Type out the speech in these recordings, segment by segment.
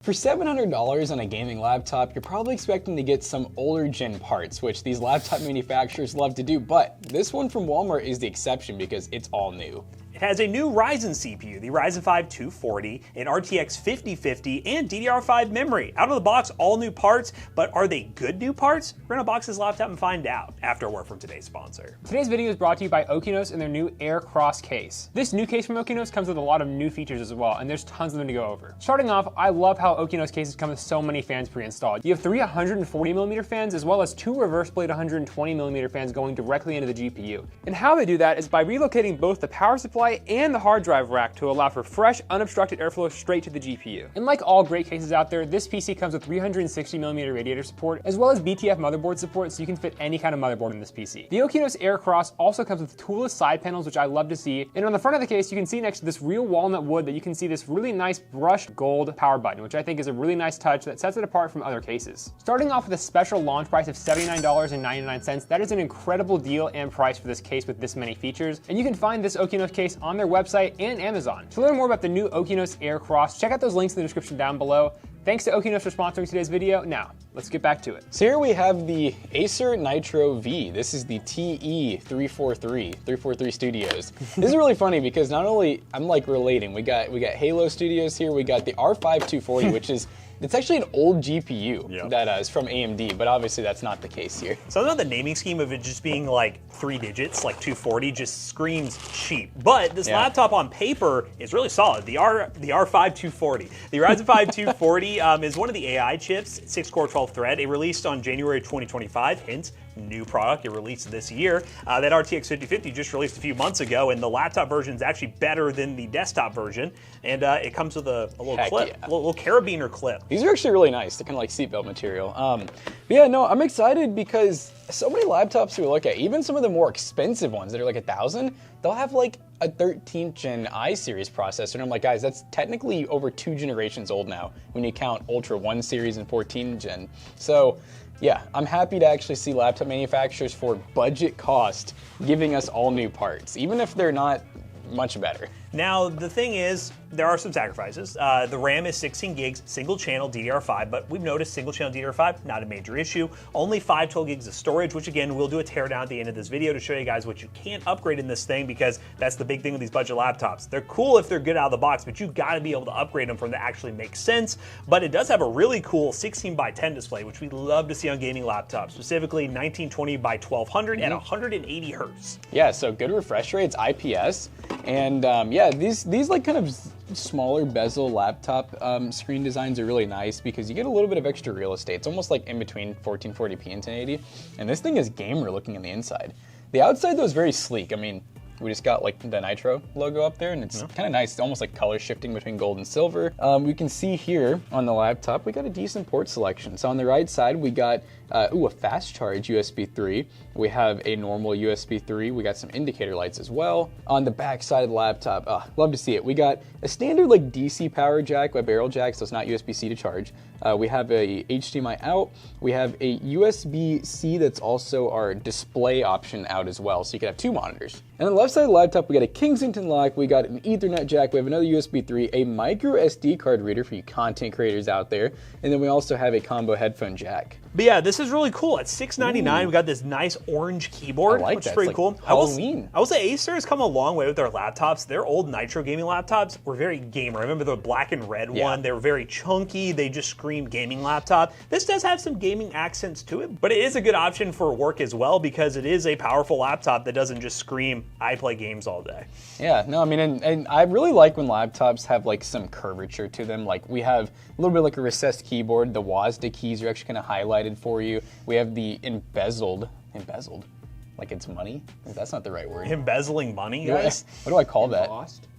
For $700 on a gaming laptop, you're probably expecting to get some older gen parts, which these laptop manufacturers love to do, but this one from Walmart is the exception because it's all new. It has a new Ryzen CPU, the Ryzen 5 240, an RTX 5050, and DDR5 memory. Out of the box, all new parts, but are they good new parts? We're gonna box this laptop and find out after a word from today's sponsor. Today's video is brought to you by Okinos and their new Air Cross case. This new case from Okinos comes with a lot of new features as well, and there's tons of them to go over. Starting off, I love how Okinos cases come with so many fans pre-installed. You have 3 140mm fans as well as 2 reverse blade 120mm fans going directly into the GPU. And how they do that is by relocating both the power supply and the hard drive rack to allow for fresh, unobstructed airflow straight to the GPU. And like all great cases out there, this PC comes with 360mm radiator support, as well as BTF motherboard support, so you can fit any kind of motherboard in this PC. The Okinos Air Cross also comes with toolless side panels, which I love to see. And on the front of the case, you can see next to this real walnut wood that you can see this really nice brushed gold power button, which I think is a really nice touch that sets it apart from other cases. Starting off with a special launch price of $79.99, that is an incredible deal and price for this case with this many features. And you can find this Okinos case on their website and Amazon. To learn more about the new Okinos Air Cross, check out those links in the description down below. Thanks to Okinos for sponsoring today's video. Now, let's get back to it. So here we have the Acer Nitro V. This is the TE343 Studios. This is really funny because not only I'm like relating, we got Halo Studios here, we got the R5 240, which is it's actually an old GPU that is from AMD, but obviously that's not the case here. So I know the naming scheme of it just being like 3 digits, like 240, just screams cheap. But this laptop on paper is really solid. The R5 240. The Ryzen 5 240 is one of the AI chips, 6-core 12-thread. It released on January 2025, hence new product. It released this year. That RTX 5050 just released a few months ago, and the laptop version is actually better than the desktop version. And it comes with a little clip, a little carabiner clip. These are actually really nice. They're kind of like seatbelt material. But yeah, no, I'm excited because so many laptops we look at, even some of the more expensive ones that are like $1,000, they'll have like a 13th gen i series processor. And I'm like, guys, that's technically over 2 generations old now when you count Ultra 1 series and 14th gen. So yeah, I'm happy to actually see laptop manufacturers for budget cost giving us all new parts, even if they're not much better. Now, the thing is, there are some sacrifices. The RAM is 16 gigs, single channel DDR5, but we've noticed single channel DDR5, not a major issue. Only 512 gigs of storage, which again, we'll do a teardown at the end of this video to show you guys what you can't upgrade in this thing, because that's the big thing with these budget laptops. They're cool if they're good out of the box, but you gotta be able to upgrade them for them to actually make sense. But it does have a really cool 16:10 display, which we love to see on gaming laptops, specifically 1920x1200 at 180 hertz. Yeah, so good refresh rates, IPS, and yeah, these like kind of smaller bezel laptop screen designs are really nice because you get a little bit of extra real estate. It's almost like in between 1440p and 1080, and this thing is gamer looking on the inside. The outside though is very sleek. I mean, we just got like the Nitro logo up there, and it's kind of nice. It's almost like color shifting between gold and silver. We can see here on the laptop, we got a decent port selection. So on the right side, we got a fast charge USB 3. We have a normal USB 3. We got some indicator lights as well. On the back side of the laptop, love to see it. We got a standard like DC power jack, a barrel jack, so it's not USB-C to charge. We have a HDMI out. We have a USB-C that's also our display option out as well, so you can have 2 monitors. And on the left side of the laptop, we got a Kensington lock, we got an Ethernet jack, we have another USB 3, a micro SD card reader for you content creators out there, and then we also have a combo headphone jack. But yeah, this is really cool. At $699, we got this nice orange keyboard, which is pretty cool. Halloween. I will say Acer has come a long way with their laptops. Their old Nitro gaming laptops were very gamer. I remember the black and red one. They were very chunky. They just screamed gaming laptop. This does have some gaming accents to it, but it is a good option for work as well because it is a powerful laptop that doesn't just scream, I play games all day. Yeah, no, I mean, and I really like when laptops have like some curvature to them. Like we have a little bit like a recessed keyboard. The WASD keys are actually kind of highlighted for you. We have the embezzled, like it's money? That's not the right word. Embezzling money, guys? What do I call that?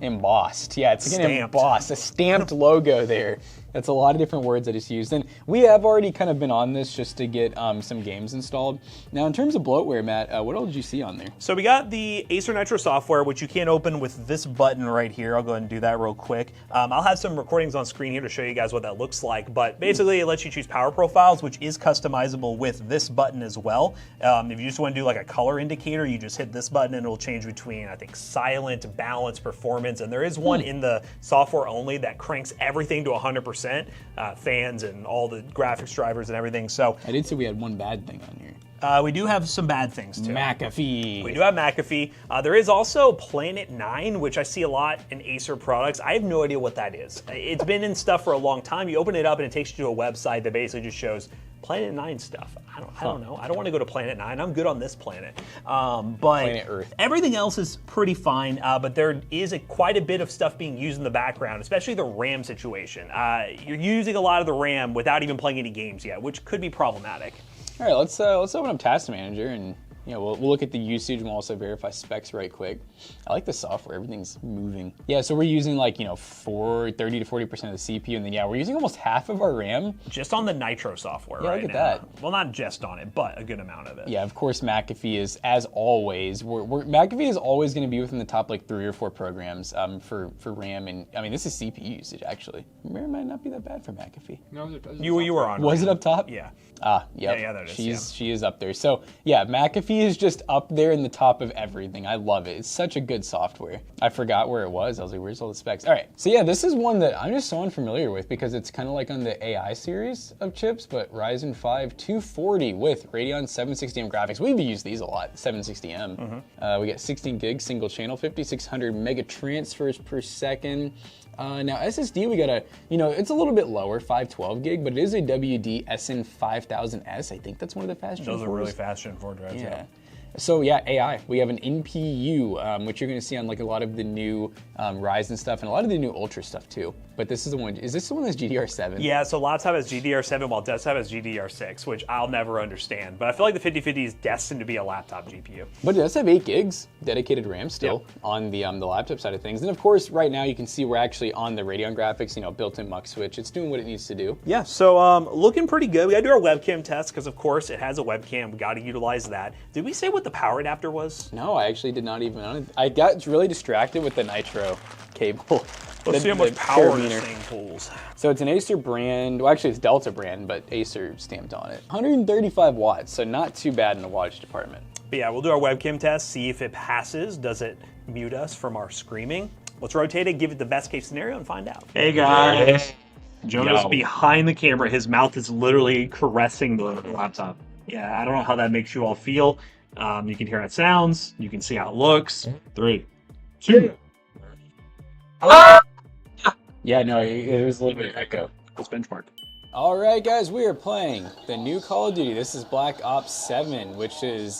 Embossed. Yeah, it's like an embossed, a stamped logo there. That's a lot of different words I just used. And we have already kind of been on this just to get some games installed. Now, in terms of bloatware, Matt, what all did you see on there? So we got the Acer Nitro software, which you can open with this button right here. I'll go ahead and do that real quick. I'll have some recordings on screen here to show you guys what that looks like. But basically, it lets you choose power profiles, which is customizable with this button as well. If you just want to do like a color indicator, you just hit this button and it'll change between, I think, silent, balance, performance. And there is one in the software only that cranks everything to 100%. 100%, fans and all the graphics drivers and everything. So I did say we had one bad thing on here. we do have some bad things too. McAfee. We do have McAfee. There is also Planet 9, which I see a lot in Acer products. I have no idea what that is. It's been in stuff for a long time. You open it up and it takes you to a website that basically just shows Planet 9 stuff. I don't know. I don't want to go to Planet 9. I'm good on this planet. But Planet Earth. Everything else is pretty fine, but there is quite a bit of stuff being used in the background, especially the RAM situation. You're using a lot of the RAM without even playing any games yet, which could be problematic. All right, let's open up Task Manager, and we'll look at the usage, and we'll also verify specs right quick. I like the software; everything's moving. Yeah, so we're using like 30 to 40% of the CPU, and then we're using almost half of our RAM. Just on the Nitro software right look at now. that. Well, not just on it, but a good amount of it. Yeah, of course, McAfee is, as always, McAfee is always going to be within the top like 3 or 4 programs for RAM, and I mean this is CPU usage actually. RAM might not be that bad for McAfee. No, you were on. Was it up top? Yeah. Yep. Yeah, there it is. She is up there. So yeah, McAfee is just up there in the top of everything. I love it. It's such a good software. I forgot where it was. I was like, where's all the specs? All right. So yeah, this is one that I'm just so unfamiliar with because it's kind of like on the AI series of chips, but Ryzen 5 240 with Radeon 760M graphics. We've used these a lot, 760M. We get 16 gigs single channel, 5600 mega transfers per second. Now SSD, we got it's a little bit lower, 512 gig, but it is a WD SN5000S. I think that's one of the fast Gen 4s. Those are really fast Gen 4 drives. Yeah. So yeah, AI. We have an NPU, which you're going to see on like a lot of the new Ryzen stuff and a lot of the new Ultra stuff too. But this is the one. Is this the one that's GDR7? Yeah. So laptop has GDR7 while desktop has GDR6, which I'll never understand. But I feel like the 5050 is destined to be a laptop GPU. But it does have 8 gigs dedicated RAM still on the laptop side of things. And of course, right now you can see we're actually on the Radeon graphics. Built-in mux switch. It's doing what it needs to do. Yeah. So looking pretty good. We got to do our webcam test because of course it has a webcam. We got to utilize that. Did we say what the power adapter was? No, I actually did not even. I got really distracted with the Nitro cable. Let's see how much power this thing pulls. So it's an Acer brand. Well, actually it's Delta brand, but Acer stamped on it. 135 watts, so not too bad in the wattage department. But yeah, we'll do our webcam test, see if it passes. Does it mute us from our screaming? Let's rotate it, give it the best case scenario, and find out. Hey guys. Jonah's behind the camera. His mouth is literally caressing the laptop. Yeah, I don't know how that makes you all feel. You can hear how it sounds. You can see how it looks. 3, 2. Yeah, no, it was a little bit of echo. Let's benchmark. All right, guys, we are playing the new Call of Duty. This is Black Ops 7, which is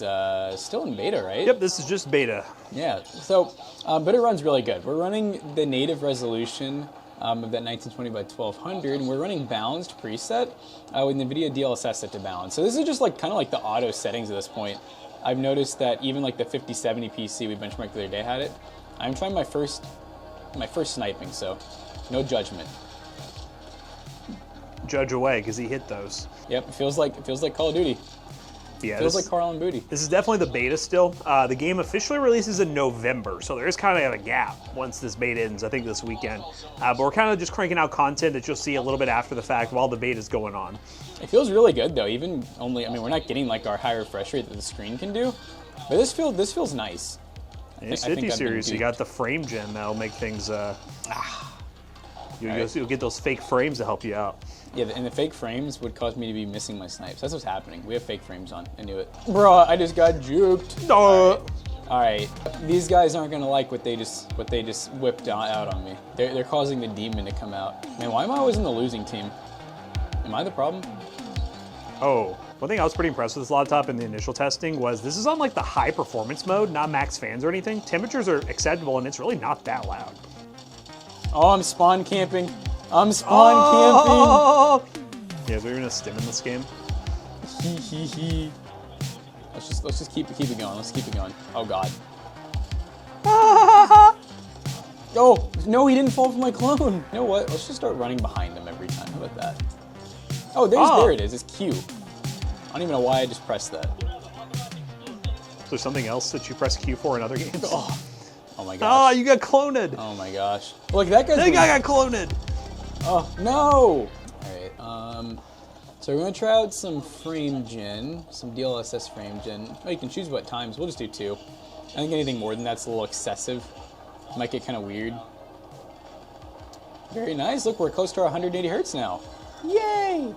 still in beta, right? Yep, this is just beta. Yeah, so, but it runs really good. We're running the native resolution of that 1920 by 1200, and we're running balanced preset with NVIDIA DLSS set to balance. So this is just like kind of like the auto settings at this point. I've noticed that even like the 5070 PC we benchmarked the other day had it. I'm trying my first sniping, so no judgment. Judge away, because he hit those. Yep, it feels like Call of Duty. Yeah, feels like Carl and Booty. This is definitely the beta still. The game officially releases in November, so there is kind of a gap once this beta ends, I think this weekend. But we're kind of just cranking out content that you'll see a little bit after the fact while the beta's going on. It feels really good though, we're not getting like our high refresh rate that the screen can do, but this feels nice. In City Series, you got the frame gen that'll make things, you'll get those fake frames to help you out. Yeah, and the fake frames would cause me to be missing my snipes. That's what's happening. We have fake frames on. I knew it. Bruh, I just got juked. No. All right. These guys aren't gonna like what they just whipped out on me. They're causing the demon to come out. Man, why am I always in the losing team? Am I the problem? Oh, one thing I was pretty impressed with this laptop in the initial testing was this is on like the high performance mode, not max fans or anything. Temperatures are acceptable and it's really not that loud. Oh, I'm spawn camping. I'm spawn camping. Yeah, is there even a stim in this game? Let's just keep it going. Let's keep it going. Oh God. Oh no, he didn't fall for my clone. You know what? Let's just start running behind him every time. How about that? Oh, there it is. It's Q. I don't even know why I just pressed that. Is there something else that you press Q for in other games? Oh my gosh. Oh, you got cloned. Oh my gosh. Look, that guy got cloned. Oh, no! Alright, so we're gonna try out some frame gen, some DLSS frame gen. Oh, you can choose what times. We'll just do 2. I think anything more than that's a little excessive. Might get kind of weird. Very nice. Look, we're close to our 180 hertz now. Yay!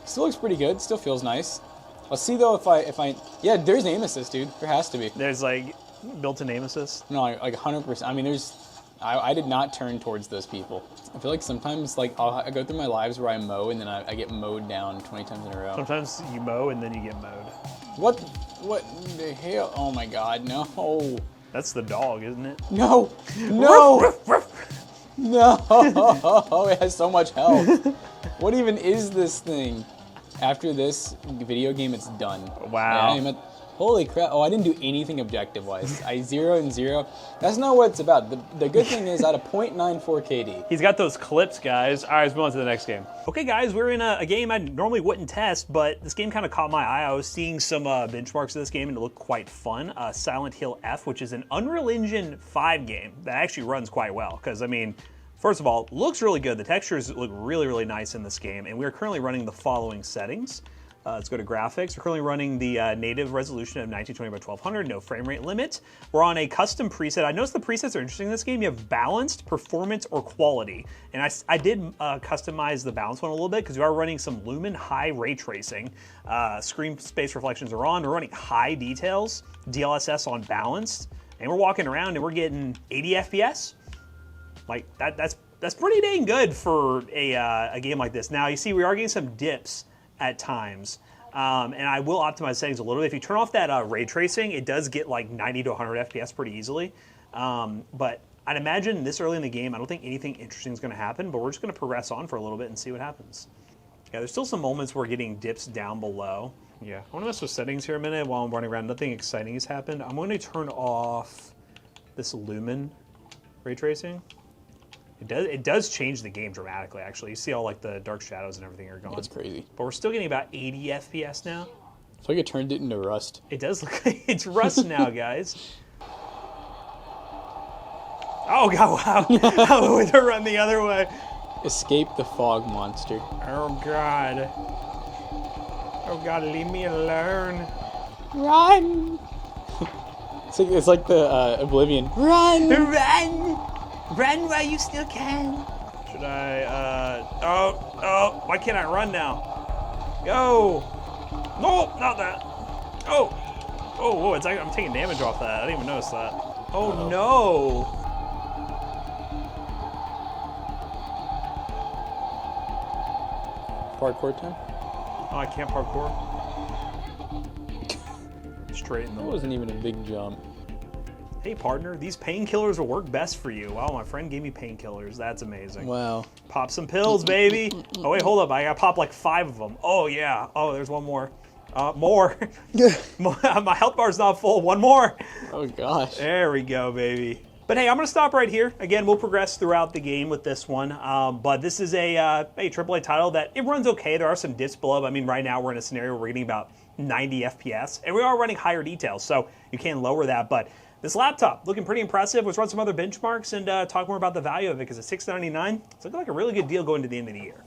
Still looks pretty good. Still feels nice. I'll see though if I yeah, there's aim assist, dude. There has to be. There's like built-in aim assist. No, like 100%. I mean, I did not turn towards those people. I feel like sometimes like I go through my lives where I mow and then I get mowed down 20 times in a row. Sometimes you mow and then you get mowed. What the hell? Oh my God, no. That's the dog, isn't it? No, no, no. It has so much health. What even is this thing? After this video game, it's done. Wow. Holy crap. Oh, I didn't do anything objective-wise. I 0 and 0. That's not what it's about. The good thing is at a 0.94 KD. He's got those clips, guys. All right, let's move on to the next game. Okay, guys, we're in a game I normally wouldn't test, but this game kind of caught my eye. I was seeing some benchmarks of this game, and it looked quite fun. Silent Hill F, which is an Unreal Engine 5 game that actually runs quite well. Because, I mean, first of all, looks really good. The textures look really, really nice in this game, and we're currently running the following settings. Let's go to graphics. We're currently running the native resolution of 1920 by 1200, no frame rate limit. We're on a custom preset. I noticed the presets are interesting in this game. You have balanced, performance, or quality. And I did customize the balance one a little bit because we are running some Lumen high ray tracing. Screen space reflections are on. We're running high details, DLSS on balanced, and we're walking around and we're getting 80 FPS. Like that's pretty dang good for a game like this. Now you see we are getting some dips at times, and I will optimize settings a little bit. If you turn off that ray tracing, it does get like 90 to 100 FPS pretty easily. But I'd imagine this early in the game, I don't think anything interesting is going to happen, but we're just going to progress on for a little bit and see what happens. Yeah, there's still some moments where we're getting dips down below. Yeah, I want to mess with settings here a minute while I'm running around. Nothing exciting has happened. I'm going to turn off this Lumen ray tracing. It does change the game dramatically, actually. You see all like the dark shadows and everything are gone. That's crazy. But we're still getting about 80 FPS now. It's like it turned it into Rust. It does look like it's Rust now, guys. Oh God! Wow! I would run the other way. Escape the fog monster. Oh God! Oh God! Leave me alone. Run! It's like the Oblivion. Run! Run! Run while you still can. Should I, oh, why can't I run now? Go. No, not that. Oh, whoa, it's like I'm taking damage off that. I didn't even notice that. Oh no. Parkour time? Oh, I can't parkour. Straight in the That wasn't even a big jump. Hey partner, these painkillers will work best for you. Wow, my friend gave me painkillers. That's amazing. Wow. Pop some pills, baby. Oh wait, hold up. I gotta pop like 5 of them. Oh yeah. Oh, there's one more. More. My health bar's not full. One more. Oh gosh. There we go, baby. But hey, I'm gonna stop right here. Again, we'll progress throughout the game with this one. But this is a AAA title that it runs okay. There are some dips below. I mean, right now we're in a scenario where we're getting about 90 FPS, and we are running higher details, so you can lower that. But this laptop, looking pretty impressive. Let's run some other benchmarks and talk more about the value of it, because at $699, it's looking like a really good deal going to the end of the year.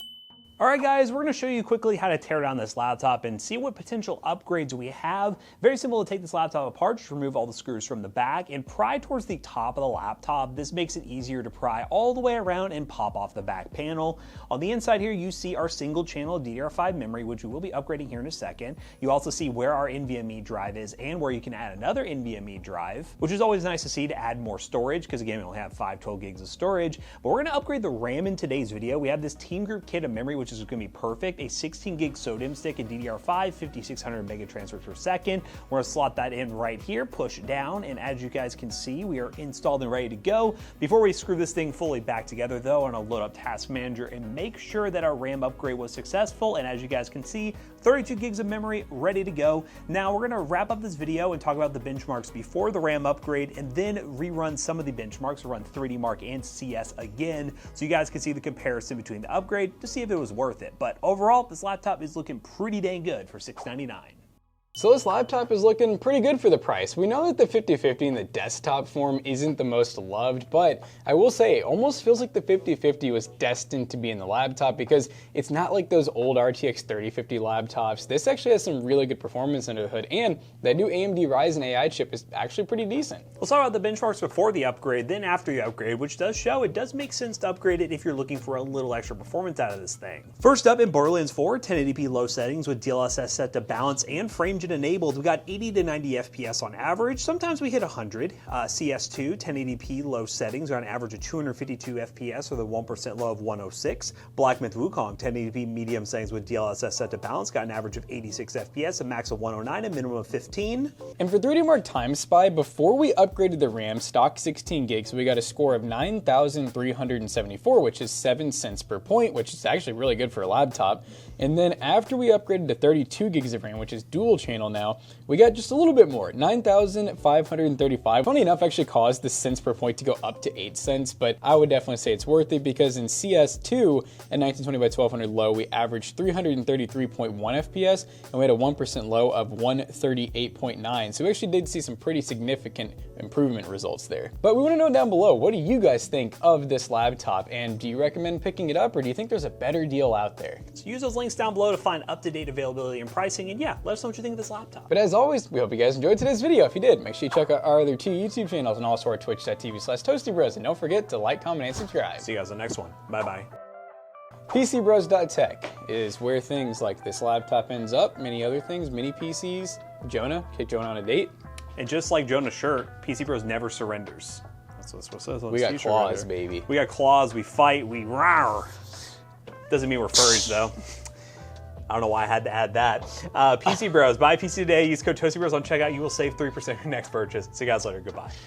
All right, guys, we're going to show you quickly how to tear down this laptop and see what potential upgrades we have. Very simple to take this laptop apart, just remove all the screws from the back and pry towards the top of the laptop. This makes it easier to pry all the way around and pop off the back panel. On the inside here, you see our single channel DDR5 memory, which we will be upgrading here in a second. You also see where our NVMe drive is and where you can add another NVMe drive, which is always nice to see to add more storage, because again, we only have 12 gigs of storage. But we're going to upgrade the RAM in today's video. We have this Team Group kit of memory, which is going to be perfect. A 16 gig SODIMM stick in DDR5, 5600 mega transfers per second. We're going to slot that in right here, push down, and as you guys can see, we are installed and ready to go. Before we screw this thing fully back together though, I'm going to load up Task Manager and make sure that our RAM upgrade was successful, and as you guys can see, 32 gigs of memory ready to go. Now we're going to wrap up this video and talk about the benchmarks before the RAM upgrade, and then rerun some of the benchmarks. We'll run 3D Mark and CS again, so you guys can see the comparison between the upgrade to see if it was worth it. But overall, this laptop is looking pretty dang good for $699. So this laptop is looking pretty good for the price. We know that the 5050 in the desktop form isn't the most loved, but I will say it almost feels like the 5050 was destined to be in the laptop because it's not like those old RTX 3050 laptops. This actually has some really good performance under the hood, and that new AMD Ryzen AI chip is actually pretty decent. Let's talk about the benchmarks before the upgrade, then after the upgrade, which does show it does make sense to upgrade it if you're looking for a little extra performance out of this thing. First up in Borderlands 4, 1080p low settings with DLSS set to balance and frame enabled, we got 80 to 90 FPS on average. Sometimes we hit 100. CS2, 1080p low settings are on average of 252 FPS with a 1% low of 106. Black Myth Wukong, 1080p medium settings with DLSS set to balance, got an average of 86 FPS, a max of 109, a minimum of 15. And for 3D Mark Time Spy, before we upgraded the RAM, stock 16 gigs, we got a score of 9,374, which is 7 cents per point, which is actually really good for a laptop. And then after we upgraded to 32 gigs of RAM, which is dual channel now, we got just a little bit more, 9,535. Funny enough, actually caused the cents per point to go up to 8 cents, but I would definitely say it's worth it because in CS2 at 1920 by 1200 low, we averaged 333.1 FPS and we had a 1% low of 138.9. So we actually did see some pretty significant improvement results there. But we want to know down below, what do you guys think of this laptop, and do you recommend picking it up, or do you think there's a better deal out there? So use those links down below to find up-to-date availability and pricing, and yeah, let us know what you think of this laptop. But as always, we hope you guys enjoyed today's video. If you did, make sure you check out our other 2 YouTube channels and also our twitch.tv/ToastyBros, and don't forget to like, comment, and subscribe. See you guys on the next one. Bye-bye. PCBros.tech is where things like this laptop ends up, many other things, mini PCs, Jonah, take Jonah on a date. And just like Jonah's shirt, PC Bros never surrenders. That's what it says on We this got t-shirt claws, right there. baby. We got claws, we fight, we rawr. Doesn't mean we're furries though. I don't know why I had to add that. PC Bros, buy a PC today, use code ToastyBros on checkout, you will save 3% on your next purchase. See you guys later, goodbye.